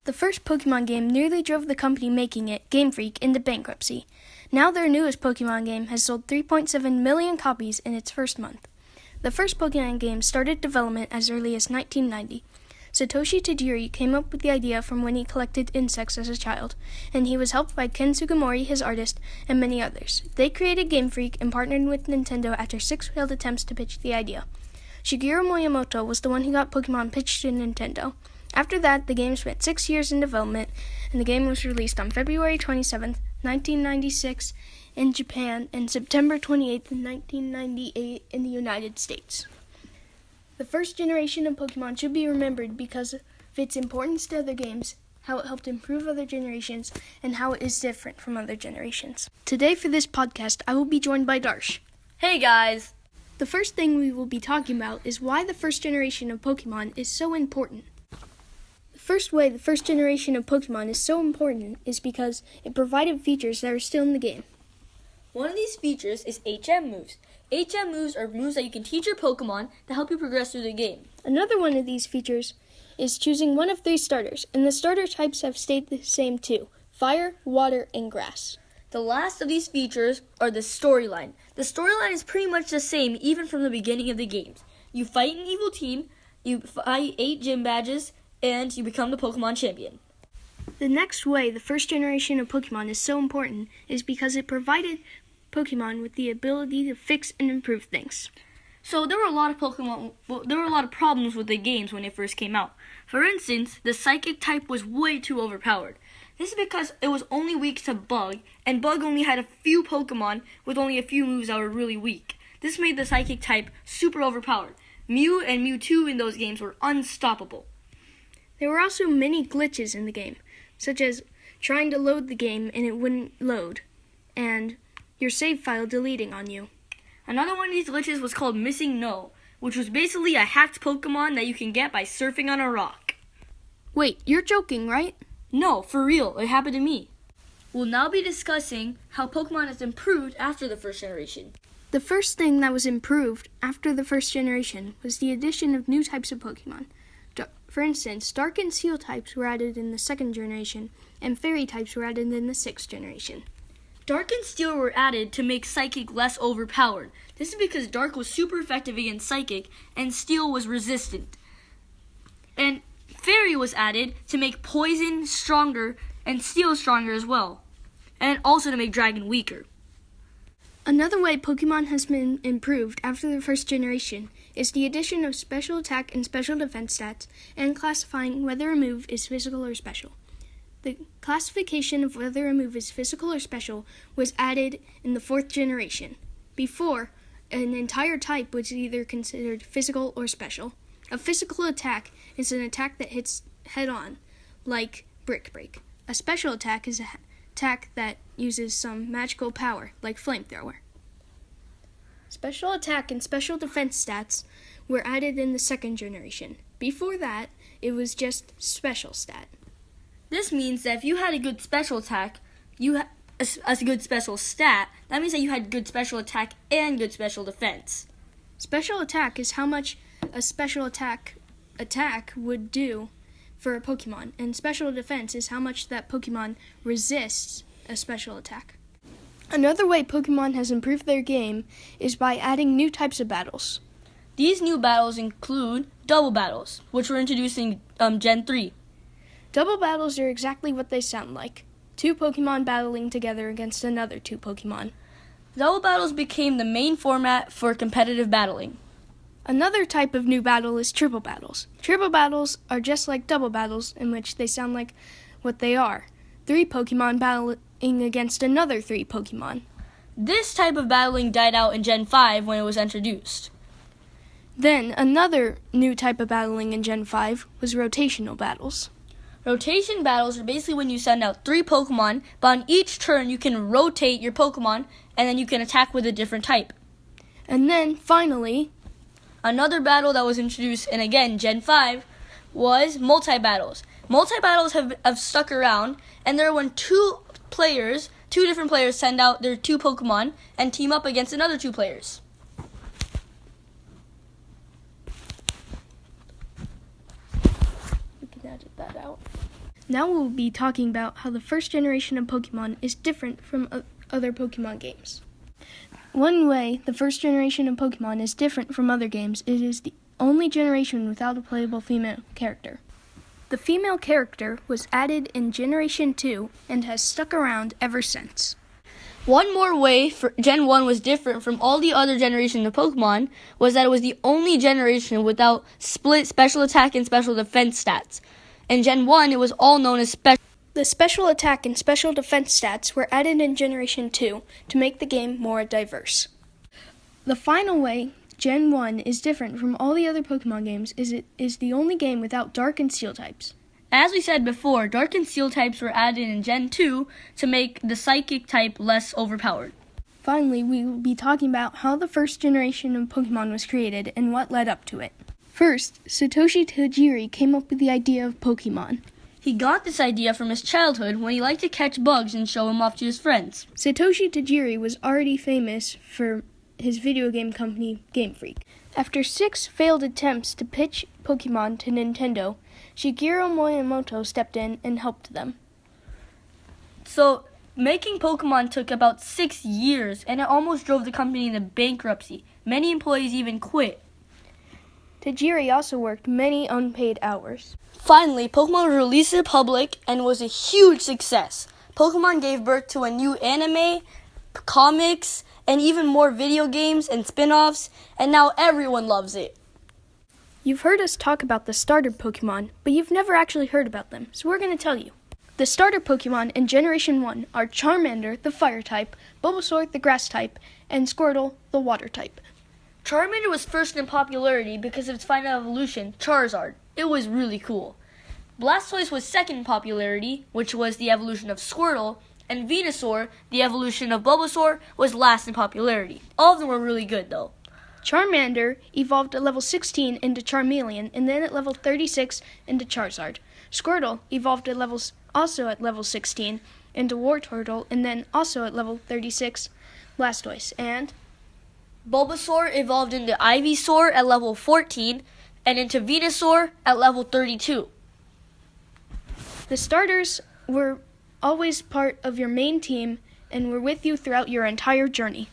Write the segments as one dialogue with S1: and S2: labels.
S1: The first Pokemon game nearly drove the company making it, Game Freak, into bankruptcy. Now their newest Pokemon game has sold 3.7 million copies in its first month. The first Pokemon game started development as early as 1990. Satoshi Tajiri came up with the idea from when he collected insects as a child, and he was helped by Ken Sugimori, his artist, and many others. They created Game Freak and partnered with Nintendo after 6 failed attempts to pitch the idea. Shigeru Miyamoto was the one who got Pokemon pitched to Nintendo. After that, the game spent 6 years in development, and the game was released on February 27, 1996 in Japan and September 28, 1998 in the United States. The first generation of Pokemon should be remembered because of its importance to other games, how it helped improve other generations, and how it is different from other generations. Today for this podcast, I will be joined by Darsh.
S2: Hey guys!
S1: The first thing we will be talking about is why the first generation of Pokemon is so important. The first way the first generation of Pokemon is so important is because it provided features that are still in the game.
S2: One of these features is HM moves. HM moves are moves that you can teach your Pokemon to help you progress through the game.
S1: Another one of these features is choosing one of 3 starters, and the starter types have stayed the same too: fire, water, and grass.
S2: The last of these features are the storyline. The storyline is pretty much the same even from the beginning of the games. You fight an evil team, you fight 8 gym badges, and you become the Pokemon champion.
S1: The next way the first generation of Pokemon is so important is because it provided Pokemon with the ability to fix and improve things.
S2: So there were a lot of problems with the games when they first came out. For instance, the Psychic type was way too overpowered. This is because it was only weak to Bug, and Bug only had a few Pokemon with only a few moves that were really weak. This made the Psychic type super overpowered. Mew and Mewtwo in those games were unstoppable.
S1: There were also many glitches in the game, such as trying to load the game and it wouldn't load, and your save file deleting on you.
S2: Another one of these glitches was called Missing No, which was basically a hacked Pokemon that you can get by surfing on a rock.
S1: Wait, you're joking, right?
S2: No, for real, it happened to me. We'll now be discussing how Pokemon has improved after the first generation.
S1: The first thing that was improved after the first generation was the addition of new types of Pokemon. For instance, Dark and Steel types were added in the second generation, and Fairy types were added in the 6th generation.
S2: Dark and Steel were added to make Psychic less overpowered. This is because Dark was super effective against Psychic, and Steel was resistant. And Fairy was added to make Poison stronger, and Steel stronger as well, and also to make Dragon weaker.
S1: Another way Pokemon has been improved after the first generation is the addition of special attack and special defense stats and classifying whether a move is physical or special. The classification of whether a move is physical or special was added in the 4th generation. Before, an entire type was either considered physical or special. A physical attack is an attack that hits head-on, like Brick Break. A special attack is an attack that uses some magical power, like Flamethrower. Special attack and special defense stats were added in the 2nd generation. Before that, it was just special stat.
S2: This means that if you had a good special attack, a good special stat, that means that you had good special attack and good special defense.
S1: Special attack is how much a special attack would do for a Pokemon, and special defense is how much that Pokemon resists a special attack. Another way Pokemon has improved their game is by adding new types of battles.
S2: These new battles include double battles, which were introduced in Gen 3.
S1: Double battles are exactly what they sound like: 2 Pokemon battling together against another 2 Pokemon.
S2: Double battles became the main format for competitive battling.
S1: Another type of new battle is triple battles. Triple battles are just like double battles, in which they sound like what they are: 3 Pokemon battling against another 3 Pokemon.
S2: This type of battling died out in Gen 5 when it was introduced.
S1: Then another new type of battling in Gen 5 was rotational battles.
S2: Rotation battles are basically when you send out 3 Pokemon, but on each turn you can rotate your Pokemon, and then you can attack with a different type.
S1: And then, finally,
S2: another battle that was introduced in, again, Gen 5 was multi-battles. Multi-battles have stuck around, and they're when 2 different players send out their 2 Pokemon and team up against another 2 players.
S1: We can edit that out. Now we'll be talking about how the first generation of Pokemon is different from other Pokemon games. One way the first generation of Pokemon is different from other games is it is the only generation without a playable female character. The female character was added in Generation 2 and has stuck around ever since.
S2: One more way for Gen 1 was different from all the other generations of Pokemon was that it was the only generation without split special attack and special defense stats. In Gen 1, it was all known as special.
S1: The special attack and special defense stats were added in Generation 2 to make the game more diverse. The final way Gen 1 is different from all the other Pokemon games is it is the only game without Dark and Steel types.
S2: As we said before, Dark and Steel types were added in Gen 2 to make the Psychic type less overpowered.
S1: Finally, we will be talking about how the first generation of Pokemon was created and what led up to it. First, Satoshi Tajiri came up with the idea of Pokemon.
S2: He got this idea from his childhood when he liked to catch bugs and show them off to his friends.
S1: Satoshi Tajiri was already famous for his video game company, Game Freak. After 6 failed attempts to pitch Pokemon to Nintendo, Shigeru Miyamoto stepped in and helped them.
S2: So, making Pokemon took about 6 years, and it almost drove the company into bankruptcy. Many employees even quit.
S1: Tajiri also worked many unpaid hours.
S2: Finally, Pokemon was released to the public and was a huge success. Pokemon gave birth to a new anime, comics, and even more video games and spin-offs, and now everyone loves it.
S1: You've heard us talk about the starter Pokemon, but you've never actually heard about them, so we're going to tell you. The starter Pokemon in Generation 1 are Charmander, the fire type, Bulbasaur, the grass type, and Squirtle, the water type.
S2: Charmander was first in popularity because of its final evolution, Charizard. It was really cool. Blastoise was second in popularity, which was the evolution of Squirtle, and Venusaur, the evolution of Bulbasaur, was last in popularity. All of them were really good, though.
S1: Charmander evolved at level 16 into Charmeleon, and then at level 36 into Charizard. Squirtle evolved also at level 16 into Wartortle, and then also at level 36, Blastoise. And
S2: Bulbasaur evolved into Ivysaur at level 14, and into Venusaur at level 32.
S1: The starters were always part of your main team and were with you throughout your entire journey.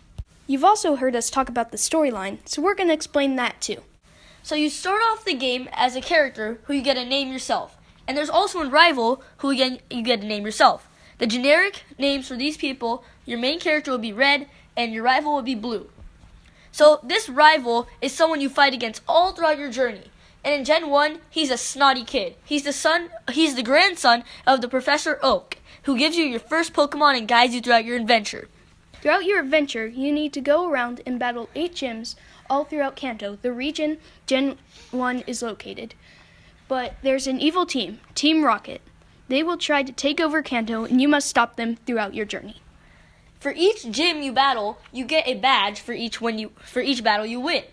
S1: You've also heard us talk about the storyline, so we're going to explain that too.
S2: So you start off the game as a character who you get to name yourself. And there's also a rival who you get to name yourself. The generic names for these people, your main character will be red and your rival will be blue. So this rival is someone you fight against all throughout your journey. And in Gen 1, he's a snotty kid. He's the grandson of the Professor Oak, who gives you your first Pokemon and guides you throughout your adventure.
S1: Throughout your adventure, you need to go around and battle 8 gyms all throughout Kanto, the region Gen 1 is located. But there's an evil team, Team Rocket. They will try to take over Kanto, and you must stop them throughout your journey.
S2: For each gym you battle, you get a badge for each battle you win.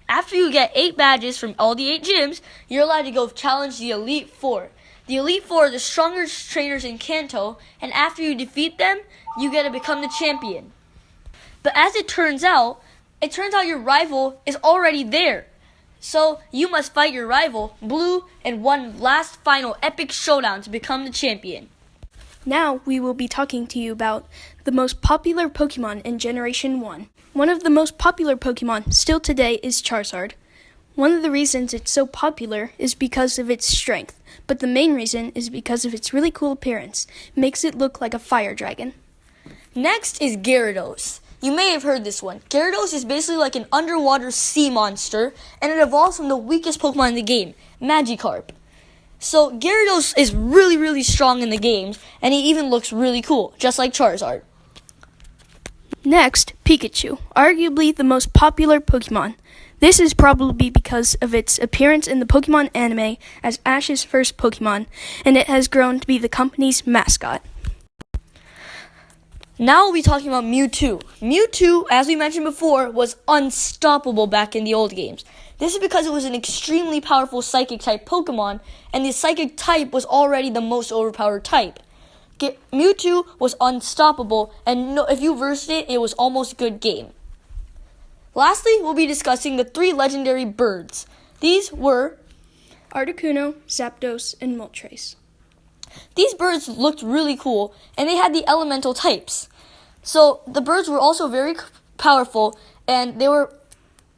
S2: After you get 8 badges from all the 8 gyms, you're allowed to go challenge the Elite Four. The Elite Four are the strongest trainers in Kanto, and after you defeat them, you get to become the champion. But as it turns out your rival is already there. So you must fight your rival, Blue, in one last final epic showdown to become the champion.
S1: Now we will be talking to you about the most popular Pokemon in Generation 1. One of the most popular Pokemon still today is Charizard. One of the reasons it's so popular is because of its strength, but the main reason is because of its really cool appearance. It makes it look like a fire dragon.
S2: Next is Gyarados. You may have heard this one. Gyarados is basically like an underwater sea monster, and it evolves from the weakest Pokemon in the game, Magikarp. So Gyarados is really, really strong in the games, and he even looks really cool, just like Charizard.
S1: Next, Pikachu, arguably the most popular Pokemon. This is probably because of its appearance in the Pokemon anime as Ash's first Pokemon, and it has grown to be the company's mascot.
S2: Now we'll be talking about Mewtwo. Mewtwo, as we mentioned before, was unstoppable back in the old games. This is because it was an extremely powerful Psychic-type Pokemon, and the Psychic type was already the most overpowered type. Mewtwo was unstoppable, and if you versed it, it was almost a good game. Lastly, we'll be discussing the 3 legendary birds. These were
S1: Articuno, Zapdos, and Moltres.
S2: these birds looked really cool, and they had the elemental types. So the birds were also very powerful, and they were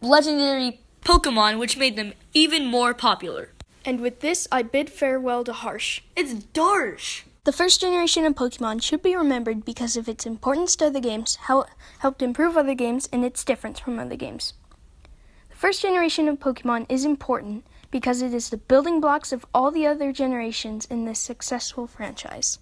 S2: legendary Pokemon, which made them even more popular.
S1: And with this, I bid farewell to Harsh.
S2: It's Darsh!
S1: The first generation of Pokemon should be remembered because of its importance to other games, how it helped improve other games, and its difference from other games. The first generation of Pokemon is important because it is the building blocks of all the other generations in this successful franchise.